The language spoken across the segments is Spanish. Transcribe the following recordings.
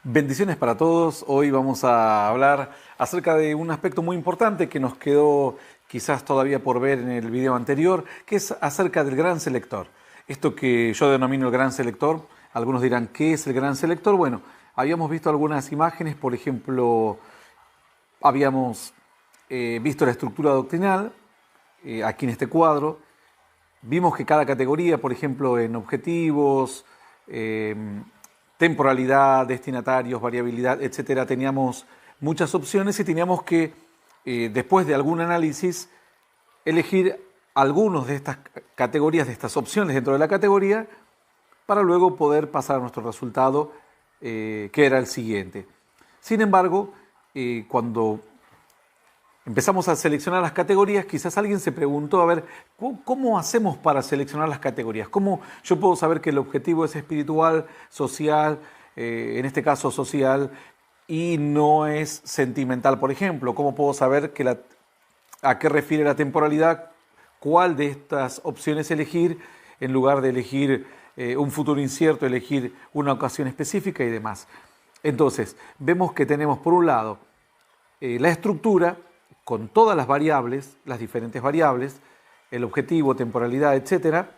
Bendiciones para todos. Hoy vamos a hablar acerca de un aspecto muy importante que nos quedó quizás todavía por ver en el video anterior, que es acerca del gran selector. Esto que yo denomino el gran selector, algunos dirán, ¿qué es el gran selector? Bueno, habíamos visto algunas imágenes, por ejemplo, habíamos visto la estructura doctrinal, aquí en este cuadro. Vimos que cada categoría, por ejemplo, en objetivos, temporalidad, destinatarios, variabilidad, etcétera, teníamos muchas opciones y teníamos que, después de algún análisis, elegir algunos de estas categorías, de estas opciones dentro de la categoría, para luego poder pasar a nuestro resultado, que era el siguiente. Sin embargo, cuando empezamos a seleccionar las categorías, quizás alguien se preguntó, a ver, ¿cómo hacemos para seleccionar las categorías? ¿Cómo yo puedo saber que el objetivo es espiritual, social, en este caso social, y no es sentimental, por ejemplo? ¿Cómo puedo saber a qué refiere la temporalidad? ¿Cuál de estas opciones elegir en lugar de elegir un futuro incierto, elegir una ocasión específica y demás? Entonces, vemos que tenemos por un lado la estructura, con todas las variables, las diferentes variables, el objetivo, temporalidad, etcétera,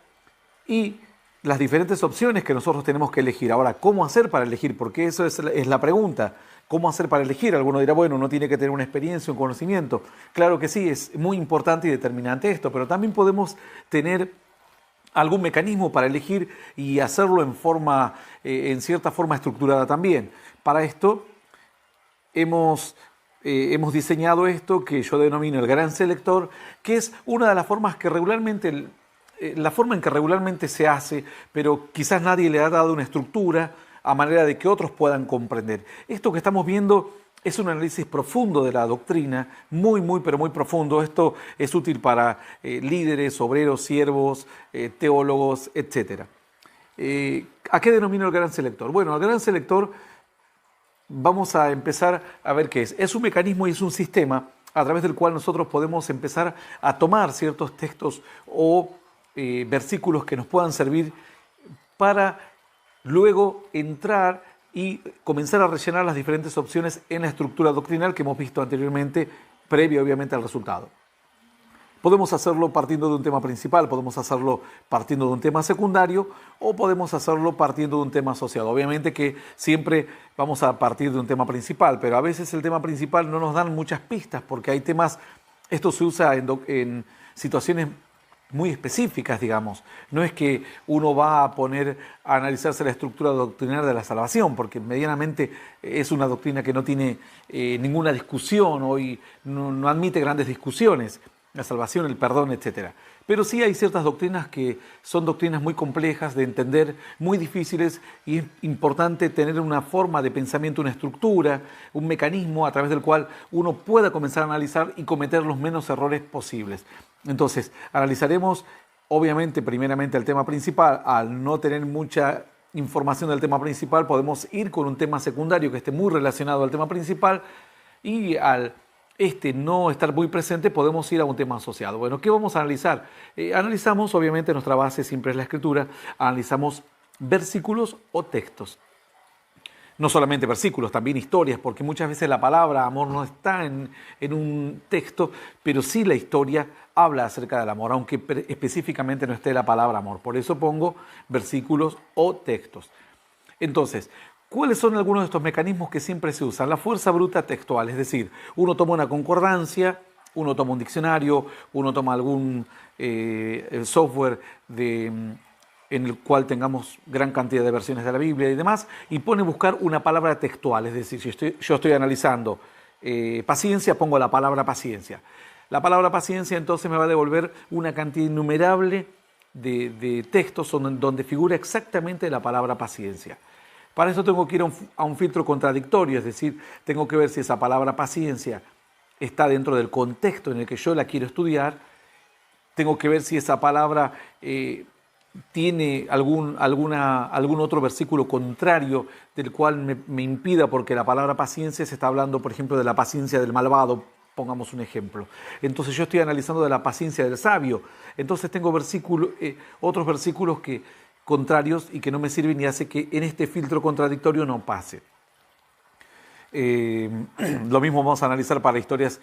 y las diferentes opciones que nosotros tenemos que elegir. Ahora, ¿cómo hacer para elegir? Porque eso es la pregunta. ¿Cómo hacer para elegir? Alguno dirá, bueno, uno tiene que tener una experiencia, un conocimiento. Claro que sí, es muy importante y determinante esto, pero también podemos tener algún mecanismo para elegir y hacerlo en cierta forma estructurada también. Para esto hemos diseñado esto que yo denomino el gran selector, que es una de las formas que regularmente, la forma en que regularmente se hace, pero quizás nadie le ha dado una estructura a manera de que otros puedan comprender. Esto que estamos viendo es un análisis profundo de la doctrina, muy, pero muy profundo. Esto es útil para líderes, obreros, siervos, teólogos, etc. ¿A qué denomino el gran selector? Bueno, el gran selector, vamos a empezar a ver qué es. Es un mecanismo y es un sistema a través del cual nosotros podemos empezar a tomar ciertos textos o versículos que nos puedan servir para luego entrar y comenzar a rellenar las diferentes opciones en la estructura doctrinal que hemos visto anteriormente, previo obviamente al resultado. Podemos hacerlo partiendo de un tema principal, podemos hacerlo partiendo de un tema secundario o podemos hacerlo partiendo de un tema asociado. Obviamente que siempre vamos a partir de un tema principal, pero a veces el tema principal no nos dan muchas pistas porque hay temas, esto se usa en situaciones muy específicas, digamos. No es que uno va a poner a analizarse la estructura doctrinal de la salvación, porque medianamente es una doctrina que no tiene ninguna discusión, hoy no admite grandes discusiones. La salvación, el perdón, etc. Pero sí hay ciertas doctrinas que son doctrinas muy complejas de entender, muy difíciles, y es importante tener una forma de pensamiento, una estructura, un mecanismo a través del cual uno pueda comenzar a analizar y cometer los menos errores posibles. Entonces, analizaremos, obviamente, primeramente el tema principal. Al no tener mucha información del tema principal, podemos ir con un tema secundario que esté muy relacionado al tema principal, y al no estar muy presente, podemos ir a un tema asociado. Bueno, ¿qué vamos a analizar? Analizamos, obviamente, nuestra base siempre es la escritura, analizamos versículos o textos. No solamente versículos, también historias, porque muchas veces la palabra amor no está en un texto, pero sí la historia habla acerca del amor, aunque específicamente no esté la palabra amor. Por eso pongo versículos o textos. Entonces, ¿cuáles son algunos de estos mecanismos que siempre se usan? La fuerza bruta textual, es decir, uno toma una concordancia, uno toma un diccionario, uno toma algún software en el cual tengamos gran cantidad de versiones de la Biblia y demás, y pone a buscar una palabra textual, es decir, si yo estoy analizando paciencia, pongo la palabra paciencia. La palabra paciencia entonces me va a devolver una cantidad innumerable de textos donde figura exactamente la palabra paciencia. Para eso tengo que ir a un filtro contradictorio, es decir, tengo que ver si esa palabra paciencia está dentro del contexto en el que yo la quiero estudiar, tengo que ver si esa palabra tiene algún otro versículo contrario del cual me impida, porque la palabra paciencia se está hablando, por ejemplo, de la paciencia del malvado, pongamos un ejemplo. Entonces yo estoy analizando de la paciencia del sabio. Entonces tengo otros versículos contrarios y que no me sirven y hace que en este filtro contradictorio no pase. Lo mismo vamos a analizar para historias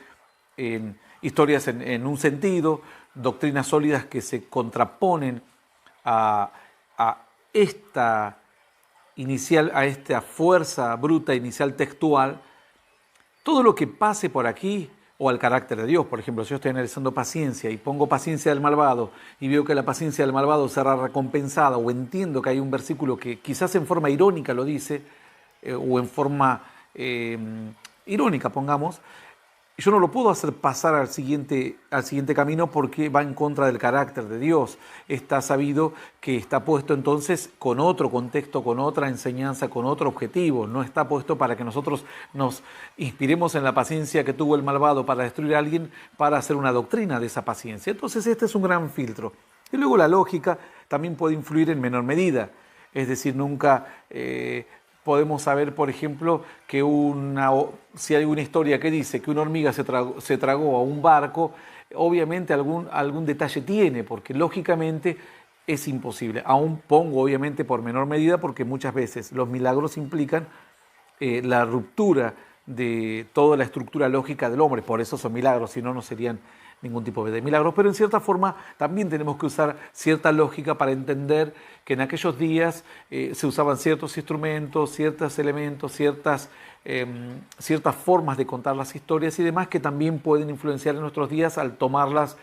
en un sentido, doctrinas sólidas que se contraponen a esta fuerza bruta inicial textual. Todo lo que pase por aquí, o al carácter de Dios, por ejemplo, si yo estoy analizando paciencia y pongo paciencia del malvado y veo que la paciencia del malvado será recompensada, o entiendo que hay un versículo que quizás en forma irónica lo dice, o en forma irónica, pongamos, yo no lo puedo hacer pasar al siguiente camino porque va en contra del carácter de Dios. Está sabido que está puesto entonces con otro contexto, con otra enseñanza, con otro objetivo. No está puesto para que nosotros nos inspiremos en la paciencia que tuvo el malvado para destruir a alguien, para hacer una doctrina de esa paciencia. Entonces este es un gran filtro. Y luego la lógica también puede influir en menor medida. Es decir, nunca podemos saber, por ejemplo, que si hay una historia que dice que una hormiga se tragó a un barco, obviamente algún detalle tiene, porque lógicamente es imposible. Aún pongo, obviamente, por menor medida, porque muchas veces los milagros implican la ruptura de toda la estructura lógica del hombre. Por eso son milagros, si no, no serían ningún tipo de milagros, pero en cierta forma también tenemos que usar cierta lógica para entender que en aquellos días se usaban ciertos instrumentos, ciertos elementos, ciertas formas de contar las historias y demás que también pueden influenciar en nuestros días al tomarlas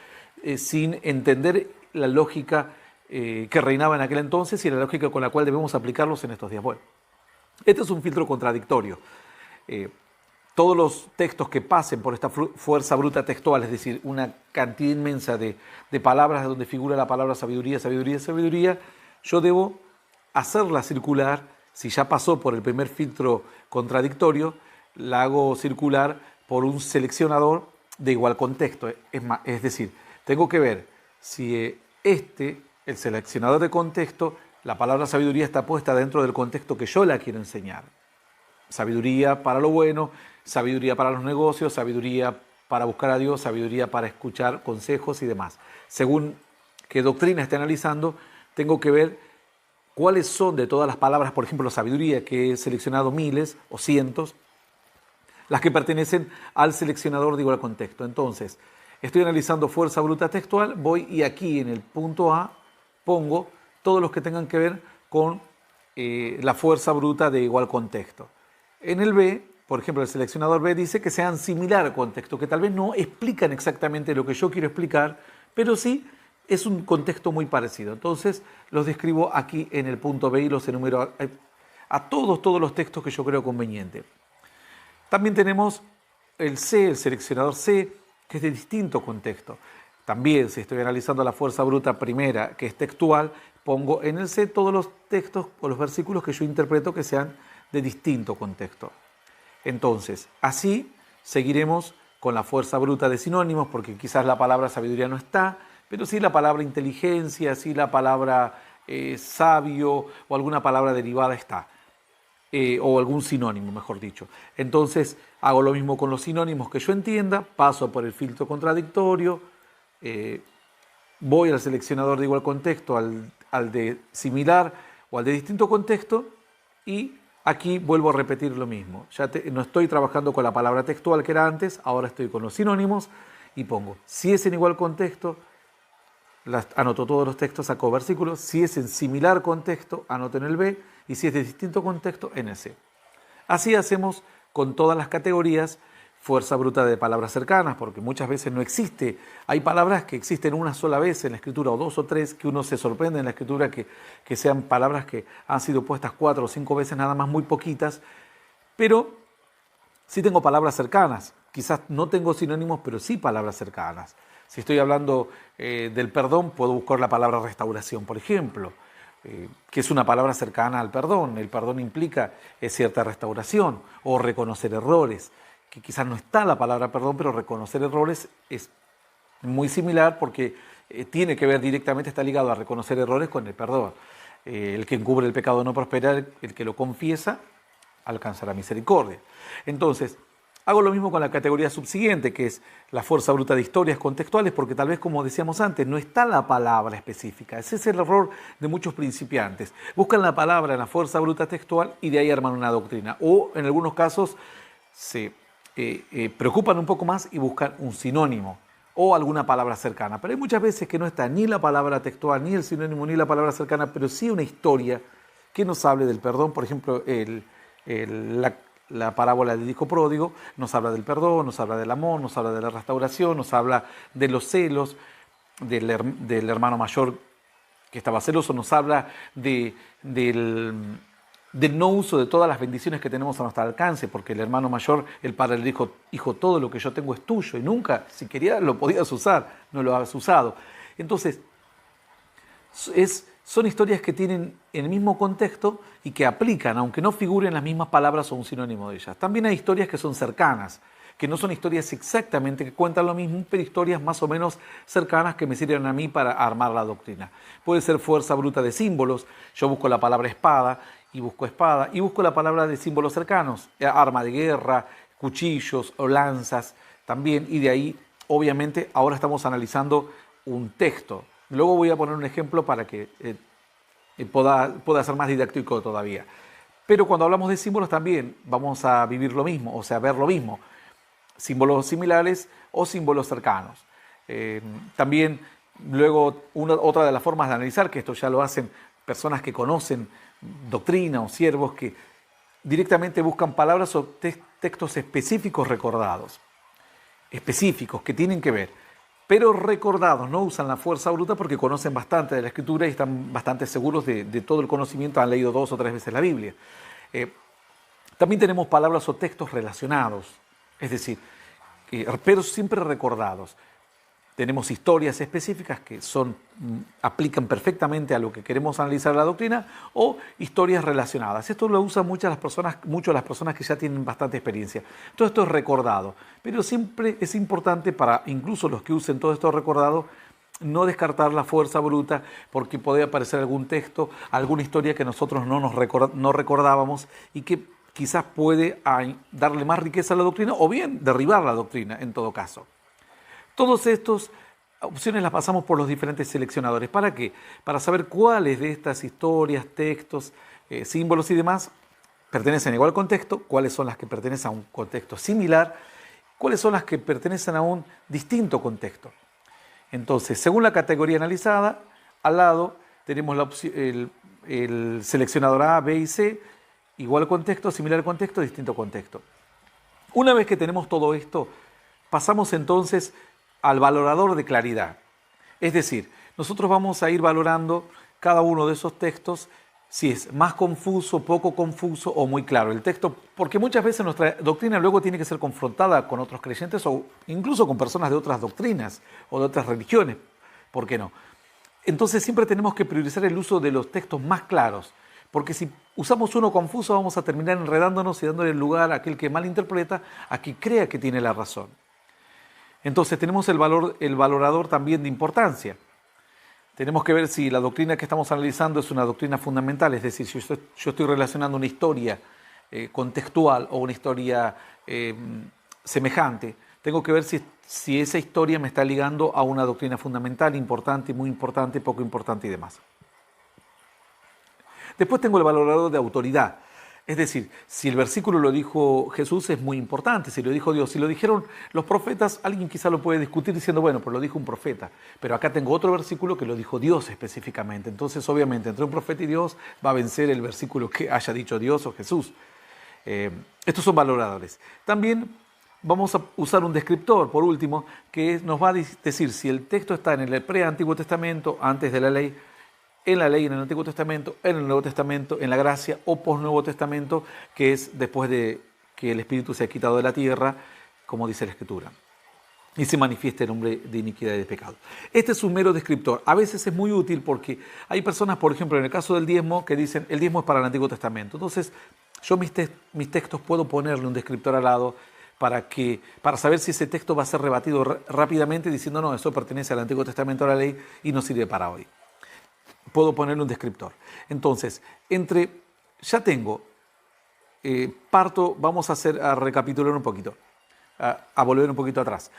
sin entender la lógica que reinaba en aquel entonces y la lógica con la cual debemos aplicarlos en estos días. Bueno, este es un filtro contradictorio. Todos los textos que pasen por esta fuerza bruta textual, es decir, una cantidad inmensa de palabras donde figura la palabra sabiduría, sabiduría, sabiduría, yo debo hacerla circular. Si ya pasó por el primer filtro contradictorio, la hago circular por un seleccionador de igual contexto. Es decir, tengo que ver si el seleccionador de contexto, la palabra sabiduría está puesta dentro del contexto que yo la quiero enseñar. Sabiduría para lo bueno, sabiduría para los negocios, sabiduría para buscar a Dios, sabiduría para escuchar consejos y demás. Según qué doctrina esté analizando, tengo que ver cuáles son de todas las palabras, por ejemplo, sabiduría, que he seleccionado miles o cientos, las que pertenecen al seleccionador de igual contexto. Entonces, estoy analizando fuerza bruta textual, voy y aquí en el punto A pongo todos los que tengan que ver con la fuerza bruta de igual contexto. En el B, por ejemplo, el seleccionador B dice que sean similar contexto, que tal vez no explican exactamente lo que yo quiero explicar, pero sí es un contexto muy parecido. Entonces los describo aquí en el punto B y los enumero a todos los textos que yo creo conveniente. También tenemos el C, el seleccionador C, que es de distinto contexto. También, si estoy analizando la fuerza bruta primera, que es textual, pongo en el C todos los textos o los versículos que yo interpreto que sean de distinto contexto. Entonces, así seguiremos con la fuerza bruta de sinónimos, porque quizás la palabra sabiduría no está, pero sí la palabra inteligencia, sí la palabra sabio o alguna palabra derivada está, o algún sinónimo, mejor dicho. Entonces, hago lo mismo con los sinónimos que yo entienda, paso por el filtro contradictorio, voy al seleccionador de igual contexto, al de similar o al de distinto contexto y aquí vuelvo a repetir lo mismo. No estoy trabajando con la palabra textual que era antes, ahora estoy con los sinónimos y pongo, si es en igual contexto, anoto todos los textos, saco versículos, si es en similar contexto, anoto en el B, y si es de distinto contexto, en el C. Así hacemos con todas las categorías, fuerza bruta de palabras cercanas, porque muchas veces no existe, hay palabras que existen una sola vez en la escritura, o dos o tres, que uno se sorprende en la escritura que sean palabras que han sido puestas 4 o 5 veces, nada más, muy poquitas, pero sí tengo palabras cercanas, quizás no tengo sinónimos, pero sí palabras cercanas. Si estoy hablando del perdón, puedo buscar la palabra restauración, por ejemplo, que es una palabra cercana al perdón. El perdón implica cierta restauración o reconocer errores, que quizás no está la palabra perdón, pero reconocer errores es muy similar porque tiene que ver directamente, está ligado a reconocer errores con el perdón. El que encubre el pecado no prospera, el que lo confiesa alcanzará misericordia. Entonces, Hago lo mismo con la categoría subsiguiente, que es la fuerza bruta de historias contextuales, porque tal vez, como decíamos antes, no está la palabra específica. Ese es el error de muchos principiantes. Buscan la palabra en la fuerza bruta textual y de ahí arman una doctrina. O en algunos casos se preocupan un poco más y buscan un sinónimo o alguna palabra cercana. Pero hay muchas veces que no está ni la palabra textual, ni el sinónimo, ni la palabra cercana, pero sí una historia que nos hable del perdón. Por ejemplo, la parábola del hijo pródigo nos habla del perdón, nos habla del amor, nos habla de la restauración, nos habla de los celos, del hermano mayor que estaba celoso, nos habla del no uso de todas las bendiciones que tenemos a nuestro alcance, porque el hermano mayor, el padre le dijo: hijo, todo lo que yo tengo es tuyo, y nunca, si querías, lo podías usar, no lo has usado. Entonces, son historias que tienen el mismo contexto y que aplican, aunque no figuren las mismas palabras o un sinónimo de ellas. También hay historias que son cercanas, que no son historias exactamente que cuentan lo mismo, pero historias más o menos cercanas que me sirven a mí para armar la doctrina. Puede ser fuerza bruta de símbolos. Yo busco la palabra espada y busco la palabra de símbolos cercanos, arma de guerra, cuchillos o lanzas también, y de ahí, obviamente, ahora estamos analizando un texto. Luego voy a poner un ejemplo para que pueda ser más didáctico todavía. Pero cuando hablamos de símbolos también vamos a vivir lo mismo, o sea, ver lo mismo. Símbolos similares o símbolos cercanos. También luego otra de las formas de analizar, que esto ya lo hacen personas que conocen doctrina o siervos, que directamente buscan palabras o textos específicos recordados, específicos que tienen que ver, pero recordados. No usan la fuerza bruta porque conocen bastante de la Escritura y están bastante seguros de todo el conocimiento, han leído 2 o 3 veces la Biblia. También tenemos palabras o textos relacionados, es decir, pero siempre recordados. Tenemos historias específicas que aplican perfectamente a lo que queremos analizar la doctrina, o historias relacionadas. Esto lo usan mucho las personas que ya tienen bastante experiencia. Todo esto es recordado, pero siempre es importante, para incluso los que usen todo esto recordado, no descartar la fuerza bruta, porque puede aparecer algún texto, alguna historia que nosotros no recordábamos y que quizás puede darle más riqueza a la doctrina o bien derribar la doctrina en todo caso. Todas estas opciones las pasamos por los diferentes seleccionadores. ¿Para qué? Para saber cuáles de estas historias, textos, símbolos y demás pertenecen igual al contexto, cuáles son las que pertenecen a un contexto similar, cuáles son las que pertenecen a un distinto contexto. Entonces, según la categoría analizada, al lado tenemos el seleccionador A, B y C, igual contexto, similar contexto, distinto contexto. Una vez que tenemos todo esto, pasamos entonces al valorador de claridad. Es decir, nosotros vamos a ir valorando cada uno de esos textos, si es más confuso, poco confuso o muy claro el texto, porque muchas veces nuestra doctrina luego tiene que ser confrontada con otros creyentes o incluso con personas de otras doctrinas o de otras religiones. ¿Por qué no? Entonces siempre tenemos que priorizar el uso de los textos más claros, porque si usamos uno confuso vamos a terminar enredándonos y dándole lugar a aquel que malinterpreta, a que crea que tiene la razón. Entonces tenemos el valorador también de importancia. Tenemos que ver si la doctrina que estamos analizando es una doctrina fundamental, es decir, si yo estoy relacionando una historia contextual o una historia semejante, tengo que ver si esa historia me está ligando a una doctrina fundamental, importante, muy importante, poco importante y demás. Después tengo el valorador de autoridad. Es decir, si el versículo lo dijo Jesús es muy importante, si lo dijo Dios, si lo dijeron los profetas, alguien quizá lo puede discutir diciendo, bueno, pues lo dijo un profeta, pero acá tengo otro versículo que lo dijo Dios específicamente. Entonces, obviamente, entre un profeta y Dios va a vencer el versículo que haya dicho Dios o Jesús. Estos son valoradores. También vamos a usar un descriptor, por último, que nos va a decir si el texto está en el pre-Antiguo Testamento, antes de la ley, en la ley en el Antiguo Testamento, en el Nuevo Testamento, en la gracia o post-Nuevo Testamento, que es después de que el Espíritu se ha quitado de la tierra, como dice la Escritura, y se manifiesta el hombre de iniquidad y de pecado. Este es un mero descriptor. A veces es muy útil porque hay personas, por ejemplo, en el caso del diezmo, que dicen el diezmo es para el Antiguo Testamento. Entonces, yo mis textos puedo ponerle un descriptor al lado para saber si ese texto va a ser rebatido rápidamente diciendo, no, eso pertenece al Antiguo Testamento, a la ley, y no sirve para hoy. Puedo ponerle un descriptor. Entonces, ya tengo, vamos a recapitular un poquito. a volver un poquito atrás.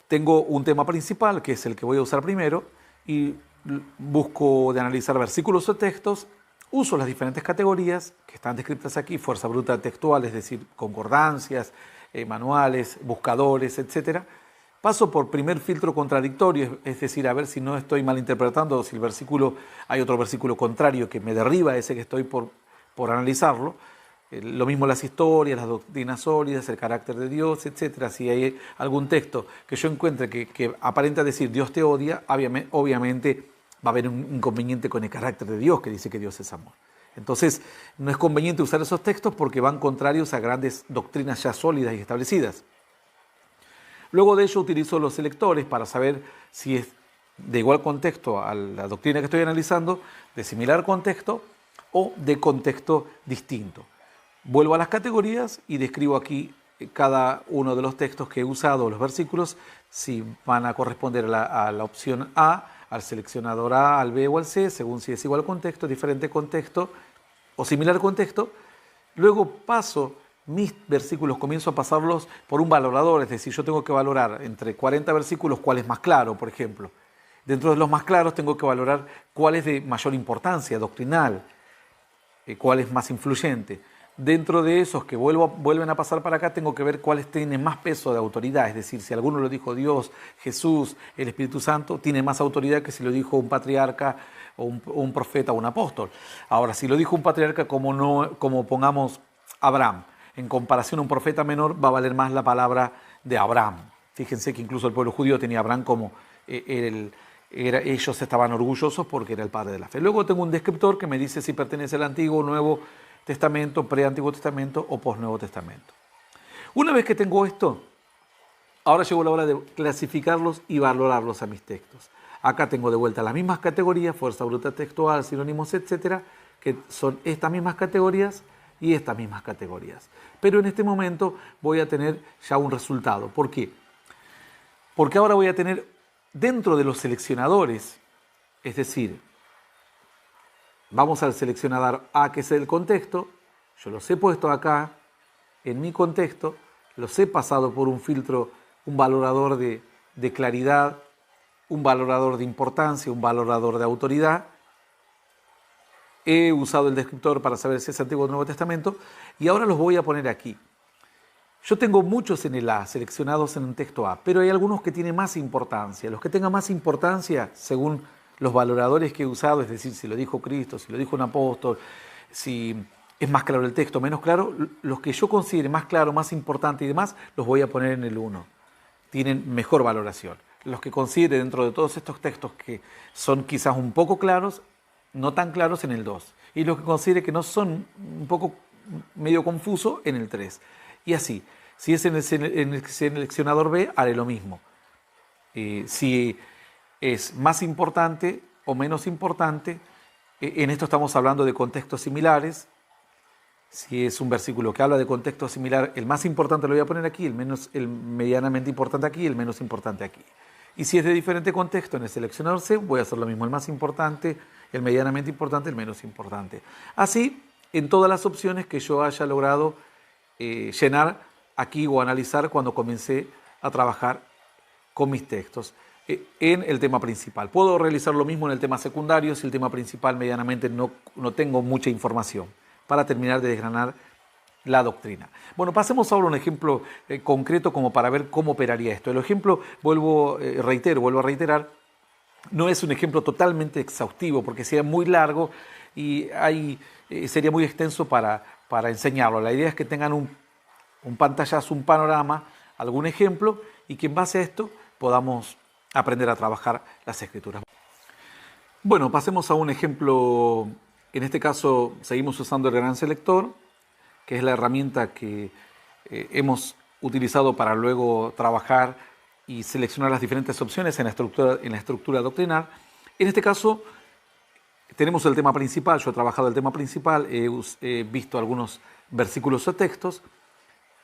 Tengo un tema principal, que es el que voy a usar primero, y busco de analizar versículos o textos, uso las diferentes categorías que están descritas aquí, fuerza bruta textual, es decir, concordancias, manuales, buscadores, etc. Paso por primer filtro contradictorio, es decir, a ver si no estoy malinterpretando o si el versículo, hay otro versículo contrario que me derriba ese que estoy por analizarlo. Lo mismo las historias, las doctrinas sólidas, el carácter de Dios, etc. Si hay algún texto que yo encuentre que aparenta decir Dios te odia, obviamente va a haber un inconveniente con el carácter de Dios, que dice que Dios es amor. Entonces, no es conveniente usar esos textos porque van contrarios a grandes doctrinas ya sólidas y establecidas. Luego de ello utilizo los selectores para saber si es de igual contexto a la doctrina que estoy analizando, de similar contexto o de contexto distinto. Vuelvo a las categorías y describo aquí cada uno de los textos que he usado, los versículos, si van a corresponder a la opción A, al seleccionador A, al B o al C, según si es igual contexto, diferente contexto o similar contexto. Luego paso mis versículos, comienzo a pasarlos por un valorador, es decir, yo tengo que valorar entre 40 versículos cuál es más claro, por ejemplo. Dentro de los más claros tengo que valorar cuál es de mayor importancia doctrinal, cuál es más influyente. Dentro de esos que vuelven a pasar para acá, tengo que ver cuáles tienen más peso de autoridad. Es decir, si alguno lo dijo Dios, Jesús, el Espíritu Santo, tiene más autoridad que si lo dijo un patriarca o un profeta o un apóstol. Ahora, si lo dijo un patriarca como pongamos Abraham, en comparación a un profeta menor, va a valer más la palabra de Abraham. Fíjense que incluso el pueblo judío tenía a Abraham como ellos estaban orgullosos porque era el padre de la fe. Luego tengo un descriptor que me dice si pertenece al Antiguo o Nuevo Testamento, pre-Antiguo Testamento o post-Nuevo Testamento. Una vez que tengo esto, ahora llegó la hora de clasificarlos y valorarlos a mis textos. Acá tengo de vuelta las mismas categorías, fuerza bruta textual, sinónimos, etcétera, que son estas mismas categorías y estas mismas categorías. Pero en este momento voy a tener ya un resultado. ¿Por qué? Porque ahora voy a tener dentro de los seleccionadores, es decir, vamos al seleccionador A, que es el contexto, yo los he puesto acá, en mi contexto, los he pasado por un filtro, un valorador de claridad, un valorador de importancia, un valorador de autoridad. He usado el descriptor para saber si es Antiguo o Nuevo Testamento y ahora los voy a poner aquí. Yo tengo muchos en el A, seleccionados en un texto A, pero hay algunos que tienen más importancia. Los que tengan más importancia, según los valoradores que he usado, es decir, si lo dijo Cristo, si lo dijo un apóstol, si es más claro el texto, menos claro, los que yo considere más claro, más importante y demás, los voy a poner en el 1. Tienen mejor valoración. Los que considere dentro de todos estos textos que son quizás un poco claros, no tan claros, en el 2. Y los que considere que no son un poco medio confuso, en el 3. Y así, si es en el seleccionador B, haré lo mismo. Si es más importante o menos importante, en esto estamos hablando de contextos similares. Si es un versículo que habla de contexto similar, el más importante lo voy a poner aquí, el medianamente importante aquí, el menos importante aquí. Y si es de diferente contexto, en el seleccionador C, voy a hacer lo mismo, el más importante, el medianamente importante, el menos importante. Así, en todas las opciones que yo haya logrado llenar aquí o analizar cuando comencé a trabajar con mis textos en el tema principal. Puedo realizar lo mismo en el tema secundario si el tema principal medianamente no tengo mucha información para terminar de desgranar la doctrina. Bueno, pasemos ahora a un ejemplo concreto como para ver cómo operaría esto. El ejemplo, vuelvo a reiterar, no es un ejemplo totalmente exhaustivo porque sería muy largo y sería muy extenso para enseñarlo. La idea es que tengan un pantallazo, un panorama, algún ejemplo y que en base a esto podamos aprender a trabajar las escrituras. Bueno, pasemos a un ejemplo. En este caso seguimos usando el gran selector, que es la herramienta que hemos utilizado para luego trabajar y seleccionar las diferentes opciones en la estructura doctrinal. En este caso tenemos el tema principal, yo he trabajado el tema principal, he visto algunos versículos o textos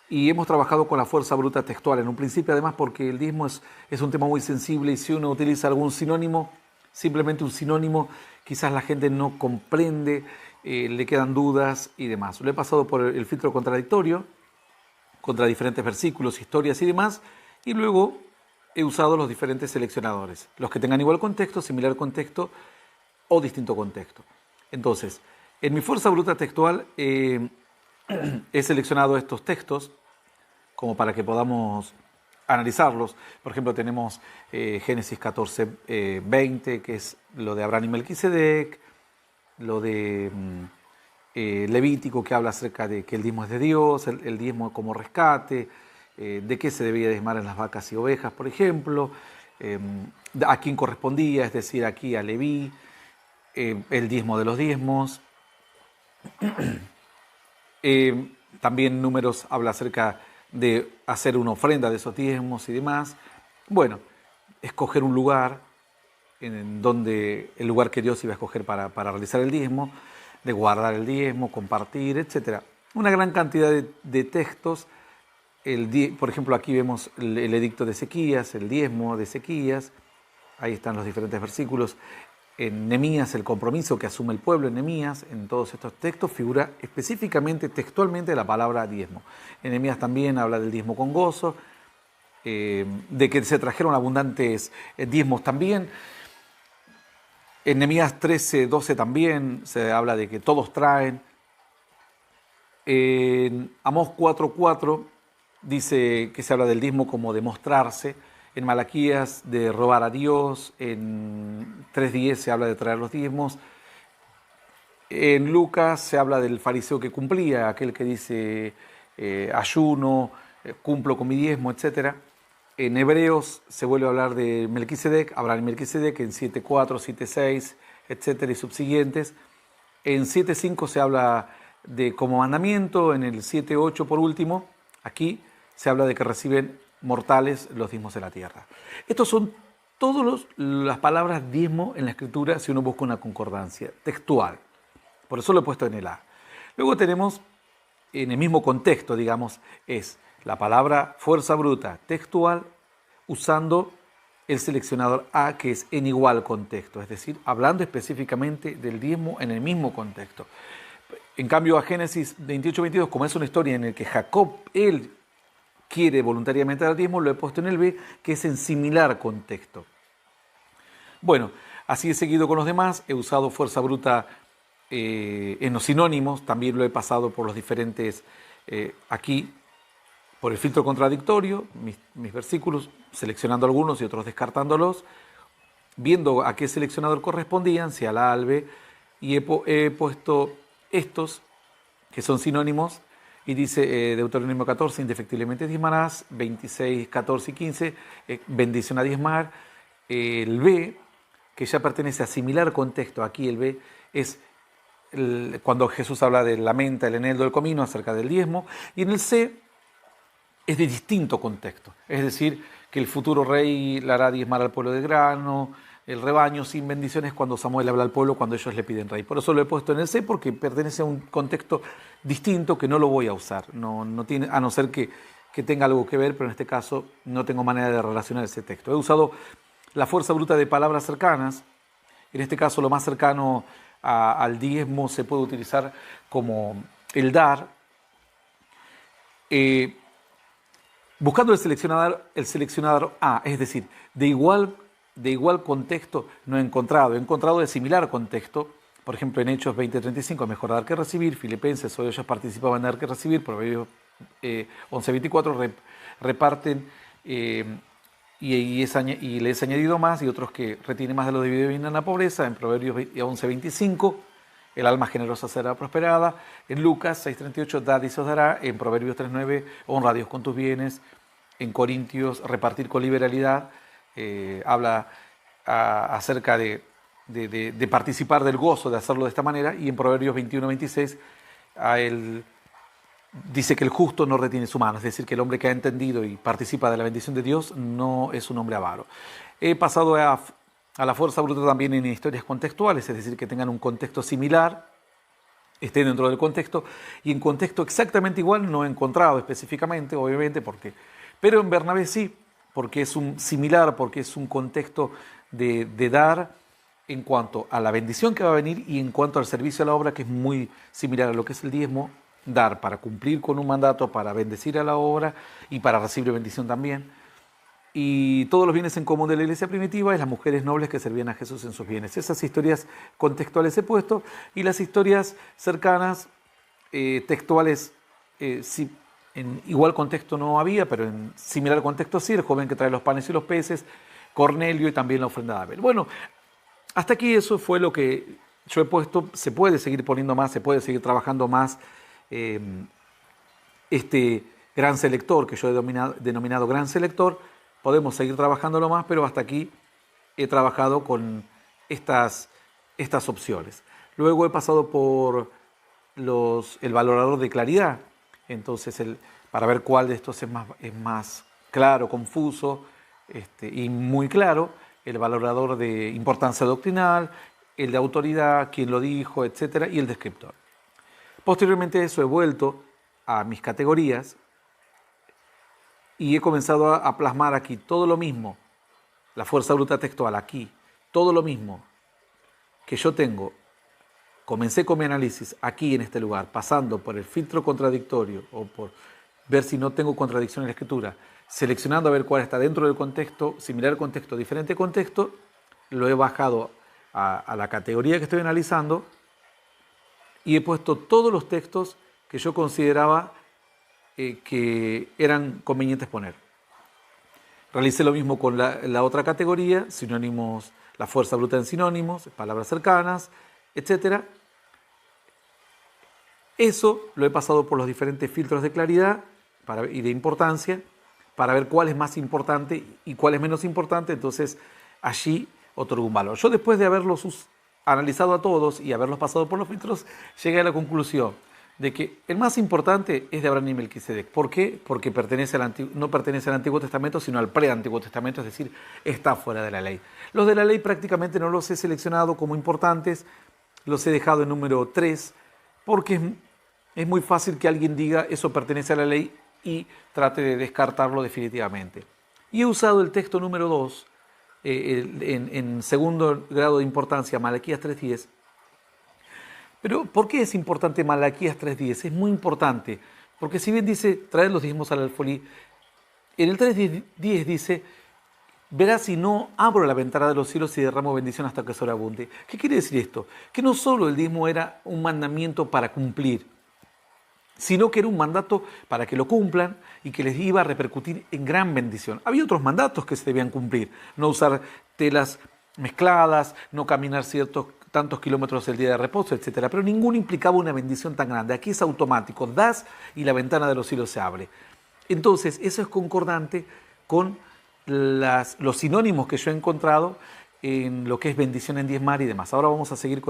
y hemos trabajado con la fuerza bruta textual en un principio, además porque el diezmo es un tema muy sensible y si uno utiliza algún sinónimo, simplemente un sinónimo, quizás la gente no comprende, le quedan dudas y demás. Lo he pasado por el filtro contradictorio, contra diferentes versículos, historias y demás, y luego he usado los diferentes seleccionadores, los que tengan igual contexto, similar contexto o distinto contexto. Entonces, en mi fuerza bruta textual he seleccionado estos textos como para que podamos analizarlos. Por ejemplo, tenemos Génesis 14, 20, que es lo de Abraham y Melquisedec, lo de Levítico, que habla acerca de que el diezmo es de Dios, el diezmo como rescate, de qué se debía diezmar en las vacas y ovejas, por ejemplo, a quién correspondía, es decir, aquí a Leví, el diezmo de los diezmos. También Números habla acerca de hacer una ofrenda de esos diezmos y demás. Bueno, escoger un lugar, en donde el lugar que Dios iba a escoger para realizar el diezmo, de guardar el diezmo, compartir, etc. Una gran cantidad de textos. Por ejemplo, aquí vemos el edicto de Ezequías, el diezmo de Ezequías. Ahí están los diferentes versículos. En Nehemías, el compromiso que asume el pueblo en Nehemías, en todos estos textos figura específicamente, textualmente, la palabra diezmo. En Nehemías también habla del diezmo con gozo, de que se trajeron abundantes diezmos también. En Nehemías 13, 12 también se habla de que todos traen. En Amós 4, 4 dice que se habla del diezmo como de mostrarse. En Malaquías de robar a Dios. En 3:10 se habla de traer los diezmos. En Lucas se habla del fariseo que cumplía, aquel que dice ayuno, cumplo con mi diezmo, etc. En Hebreos se vuelve a hablar de Melquisedec, Abraham y Melquisedec, en 7:4, 7:6, etc. y subsiguientes. En 7:5 se habla de como mandamiento. En el 7:8 por último, aquí se habla de que reciben mortales los diezmos de la tierra. Estos son todas las palabras diezmo en la Escritura si uno busca una concordancia textual. Por eso lo he puesto en el A. Luego tenemos, en el mismo contexto, digamos, es la palabra fuerza bruta textual usando el seleccionador A, que es en igual contexto, es decir, hablando específicamente del diezmo en el mismo contexto. En cambio, a Génesis 28, 22, como es una historia en la que Jacob, él quiere voluntariamente dar diezmo, lo he puesto en el B, que es en similar contexto. Bueno, así he seguido con los demás. He usado fuerza bruta en los sinónimos, también lo he pasado por los diferentes, aquí, por el filtro contradictorio, mis versículos, seleccionando algunos y otros descartándolos, viendo a qué seleccionador correspondían, si al A, al B, y he puesto estos, que son sinónimos. Y dice Deuteronomio 14, indefectiblemente diezmarás, 26, 14 y 15, bendición a diezmar. El B, que ya pertenece a similar contexto, aquí el B es cuando Jesús habla de la menta, el eneldo, el comino, acerca del diezmo. Y en el C es de distinto contexto, es decir, que el futuro rey le hará diezmar al pueblo de grano, el rebaño sin bendiciones, cuando Samuel habla al pueblo, cuando ellos le piden rey. Por eso lo he puesto en el C, porque pertenece a un contexto distinto que no lo voy a usar, no tiene, a no ser que tenga algo que ver, pero en este caso no tengo manera de relacionar ese texto. He usado la fuerza bruta de palabras cercanas. En este caso lo más cercano al diezmo se puede utilizar como el dar. Buscando el seleccionador A, es decir, de igual contexto no he encontrado de similar contexto. Por ejemplo, en Hechos 20:35, mejor dar que recibir. Filipenses, hoy ellos participaban en dar que recibir. Proverbios 11:24, reparten y les he añadido más, y otros que retienen más de lo debido y vienen a la pobreza. En Proverbios 11:25, el alma generosa será prosperada. En Lucas 6:38, dad y se os dará. En Proverbios 3:9, honra a Dios con tus bienes. En Corintios, repartir con liberalidad. Habla acerca de participar del gozo de hacerlo de esta manera. Y en Proverbios 21:26 él dice que el justo no retiene su mano, es decir, que el hombre que ha entendido y participa de la bendición de Dios no es un hombre avaro. He pasado a la fuerza bruta también en historias contextuales, es decir, que tengan un contexto similar, estén dentro del contexto, y en contexto exactamente igual no he encontrado específicamente, obviamente, pero en Bernabé sí, porque es un similar, porque es un contexto de dar en cuanto a la bendición que va a venir y en cuanto al servicio a la obra, que es muy similar a lo que es el diezmo dar para cumplir con un mandato, para bendecir a la obra y para recibir bendición también. Y todos los bienes en común de la iglesia primitiva y las mujeres nobles que servían a Jesús en sus bienes. Esas historias contextuales he puesto, y las historias cercanas, textuales, sí, en igual contexto no había, pero en similar contexto sí: el joven que trae los panes y los peces, Cornelio y también la ofrenda de Abel. Bueno, hasta aquí eso fue lo que yo he puesto. Se puede seguir poniendo más, se puede seguir trabajando más. Este gran selector que yo he denominado gran selector, podemos seguir trabajándolo más, pero hasta aquí he trabajado con estas opciones. Luego he pasado por el valorador de claridad. Entonces, para ver cuál de estos es más claro, confuso y muy claro: el valorador de importancia doctrinal, el de autoridad, quién lo dijo, etcétera, y el descriptor. Posteriormente a eso he vuelto a mis categorías y he comenzado a plasmar aquí todo lo mismo, la fuerza bruta textual aquí, todo lo mismo que yo tengo. Comencé con mi análisis aquí en este lugar, pasando por el filtro contradictorio o por ver si no tengo contradicción en la escritura, seleccionando a ver cuál está dentro del contexto, similar contexto, diferente contexto. Lo he bajado a la categoría que estoy analizando y he puesto todos los textos que yo consideraba que eran convenientes poner. Realicé lo mismo con la otra categoría, sinónimos, la fuerza bruta en sinónimos, palabras cercanas, etc. Eso lo he pasado por los diferentes filtros de claridad y de importancia para ver cuál es más importante y cuál es menos importante. Entonces allí otorgo un valor. Yo, después de haberlos analizado a todos y haberlos pasado por los filtros, llegué a la conclusión de que el más importante es de Abraham y Melquisedec. ¿Por qué? Porque no pertenece al Antiguo Testamento, sino al pre-Antiguo Testamento, es decir, está fuera de la ley. Los de la ley prácticamente no los he seleccionado como importantes, los he dejado en número 3, porque es muy fácil que alguien diga eso pertenece a la ley y trate de descartarlo definitivamente. Y he usado el texto número 2, en segundo grado de importancia, Malaquías 3:10. Pero ¿por qué es importante Malaquías 3:10? Es muy importante, porque si bien dice traer los diezmos al alfolí, en el 3:10 dice: verás si no abro la ventana de los cielos y derramo bendición hasta que sobreabunde. ¿Qué quiere decir esto? Que no solo el diezmo era un mandamiento para cumplir, sino que era un mandato para que lo cumplan y que les iba a repercutir en gran bendición. Había otros mandatos que se debían cumplir: no usar telas mezcladas, no caminar tantos kilómetros el día de reposo, etc. Pero ninguno implicaba una bendición tan grande. Aquí es automático: das y la ventana de los cielos se abre. Entonces, eso es concordante con los sinónimos que yo he encontrado en lo que es bendición en diezmar y demás. Ahora vamos a seguir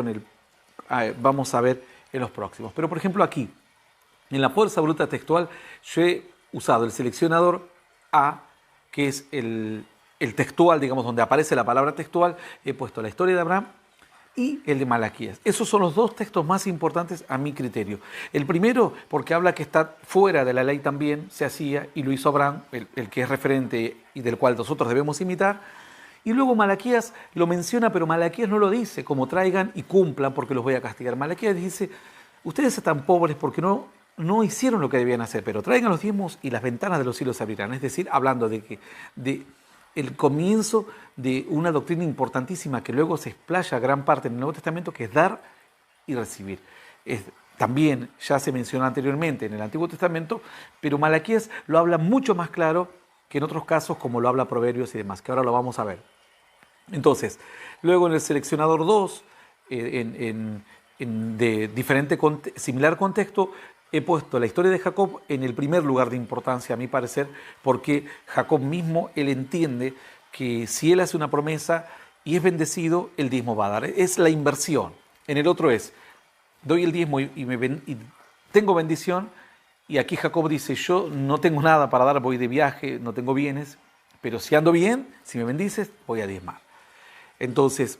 vamos a ver en los próximos. Pero, por ejemplo, aquí, en la fuerza bruta textual, yo he usado el seleccionador A, que es el textual, digamos, donde aparece la palabra textual. He puesto la historia de Abraham y el de Malaquías. Esos son los dos textos más importantes a mi criterio. El primero, porque habla que está fuera de la ley también, se hacía, y lo hizo Abraham, el que es referente y del cual nosotros debemos imitar. Y luego Malaquías lo menciona, pero Malaquías no lo dice como traigan y cumplan porque los voy a castigar. Malaquías dice: ustedes están pobres porque no hicieron lo que debían hacer, pero traigan los diezmos y las ventanas de los cielos se abrirán. Es decir, hablando de el comienzo de una doctrina importantísima que luego se explaya gran parte en el Nuevo Testamento, que es dar y recibir. También ya se mencionó anteriormente en el Antiguo Testamento, pero Malaquías lo habla mucho más claro que en otros casos, como lo habla Proverbios y demás, que ahora lo vamos a ver. Entonces, luego en el seleccionador 2, de similar contexto, he puesto la historia de Jacob en el primer lugar de importancia, a mi parecer, porque Jacob mismo, él entiende que si él hace una promesa y es bendecido, el diezmo va a dar. Es la inversión. En el otro es: doy el diezmo y tengo bendición. Y aquí Jacob dice: yo no tengo nada para dar, voy de viaje, no tengo bienes, pero si ando bien, si me bendices, voy a diezmar. Entonces,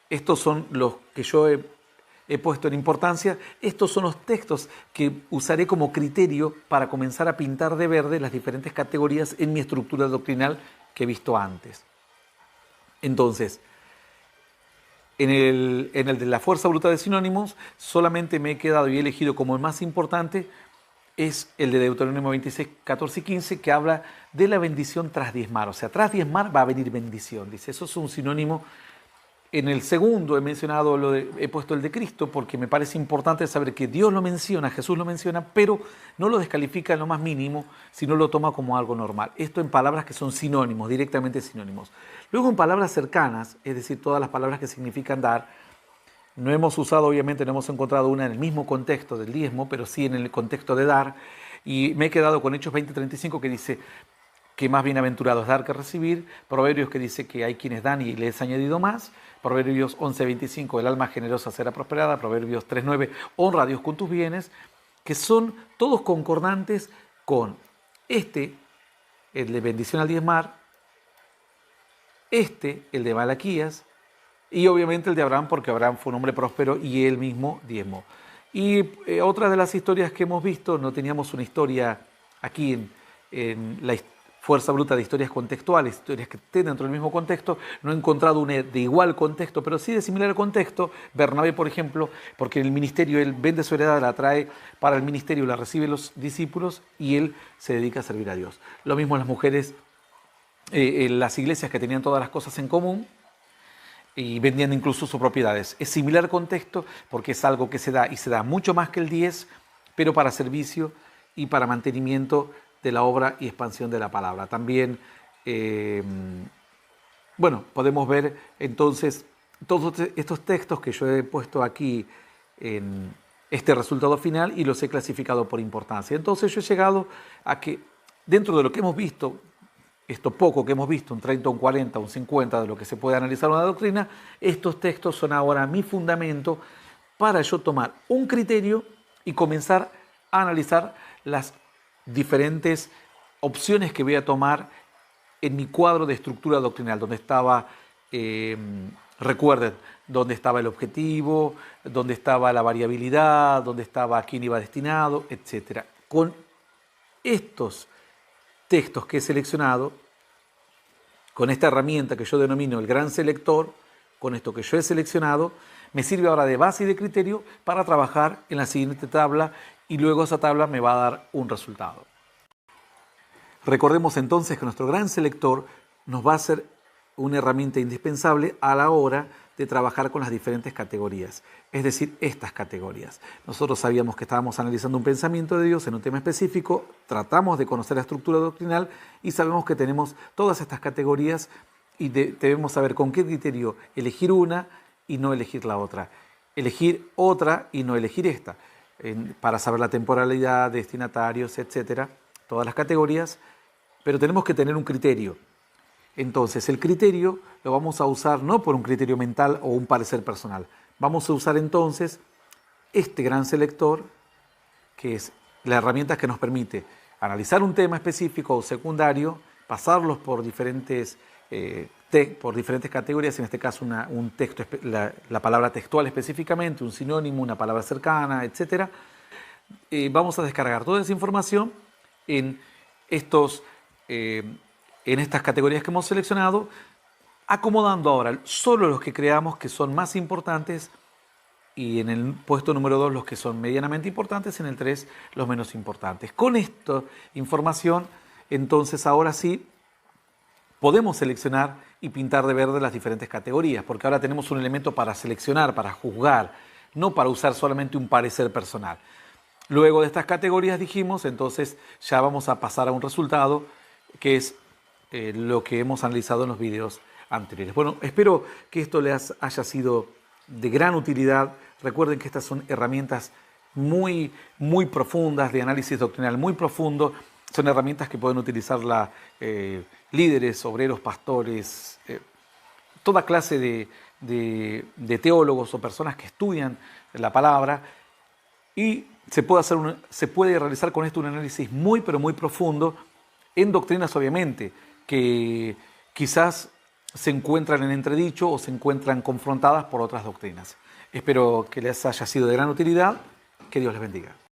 estos son los que yo he puesto en importancia. Estos son los textos que usaré como criterio para comenzar a pintar de verde las diferentes categorías en mi estructura doctrinal que he visto antes. Entonces, En el de la fuerza bruta de sinónimos, solamente me he quedado y he elegido como el más importante, es el de Deuteronomio 26, 14 y 15, que habla de la bendición tras diezmar. O sea, tras diezmar va a venir bendición. Dice, eso es un sinónimo. En el segundo he puesto el de Cristo porque me parece importante saber que Dios lo menciona, Jesús lo menciona, pero no lo descalifica en lo más mínimo, sino lo toma como algo normal. Esto en palabras que son sinónimos, directamente sinónimos. Luego en palabras cercanas, es decir, todas las palabras que significan dar, no hemos usado, obviamente, no hemos encontrado una en el mismo contexto del diezmo, pero sí en el contexto de dar, y me he quedado con Hechos 20:35 que dice que más bienaventurado es dar que recibir, Proverbios que dice que hay quienes dan y les he añadido más, Proverbios 11:25, el alma generosa será prosperada, Proverbios 3:9, honra a Dios con tus bienes, que son todos concordantes con el de bendición al diezmar, el de Malaquías, y obviamente el de Abraham, porque Abraham fue un hombre próspero y él mismo diezmó. Y otra de las historias que hemos visto, no teníamos una historia aquí en la fuerza bruta de historias contextuales, historias que estén dentro del mismo contexto, no he encontrado una de igual contexto, pero sí de similar contexto. Bernabé, por ejemplo, porque en el ministerio él vende su heredad, la trae para el ministerio, la recibe los discípulos y él se dedica a servir a Dios. Lo mismo las mujeres, en las iglesias que tenían todas las cosas en común, y vendían incluso sus propiedades. Es similar contexto porque es algo que se da y se da mucho más que el 10, pero para servicio y para mantenimiento de la obra y expansión de la palabra. También, podemos ver entonces todos estos textos que yo he puesto aquí en este resultado final y los he clasificado por importancia. Entonces yo he llegado a que dentro de lo que hemos visto, esto poco que hemos visto, un 30, un 40, un 50 de lo que se puede analizar una doctrina, estos textos son ahora mi fundamento para yo tomar un criterio y comenzar a analizar las diferentes opciones que voy a tomar en mi cuadro de estructura doctrinal, donde estaba, recuerden, donde estaba el objetivo, donde estaba la variabilidad, donde estaba a quién iba destinado, etc. Con estos textos que he seleccionado, con esta herramienta que yo denomino el gran selector, con esto que yo he seleccionado, me sirve ahora de base y de criterio para trabajar en la siguiente tabla y luego esa tabla me va a dar un resultado. Recordemos entonces que nuestro gran selector nos va a ser una herramienta indispensable a la hora de trabajar con las diferentes categorías, es decir, estas categorías. Nosotros sabíamos que estábamos analizando un pensamiento de Dios en un tema específico, tratamos de conocer la estructura doctrinal y sabemos que tenemos todas estas categorías y debemos saber con qué criterio elegir una y no elegir la otra, elegir otra y no elegir esta, para saber la temporalidad, destinatarios, etcétera, todas las categorías, pero tenemos que tener un criterio. Entonces, el criterio lo vamos a usar no por un criterio mental o un parecer personal. Vamos a usar entonces este gran selector, que es la herramienta que nos permite analizar un tema específico o secundario, pasarlos por diferentes categorías, en este caso un texto, la palabra textual específicamente, un sinónimo, una palabra cercana, etc. Vamos a descargar toda esa información en estas categorías que hemos seleccionado, acomodando ahora solo los que creamos que son más importantes y en el puesto número 2 los que son medianamente importantes, en el 3 los menos importantes. Con esta información, entonces ahora sí podemos seleccionar y pintar de verde las diferentes categorías, porque ahora tenemos un elemento para seleccionar, para juzgar, no para usar solamente un parecer personal. Luego de estas categorías dijimos, entonces ya vamos a pasar a un resultado que es lo que hemos analizado en los videos anteriores. Bueno, espero que esto les haya sido de gran utilidad. Recuerden que estas son herramientas muy, muy profundas, de análisis doctrinal muy profundo. Son herramientas que pueden utilizar líderes, obreros, pastores, toda clase de teólogos o personas que estudian la palabra. Y se puede realizar con esto un análisis muy, pero muy profundo en doctrinas, obviamente, que quizás se encuentran en entredicho o se encuentran confrontadas por otras doctrinas. Espero que les haya sido de gran utilidad. Que Dios les bendiga.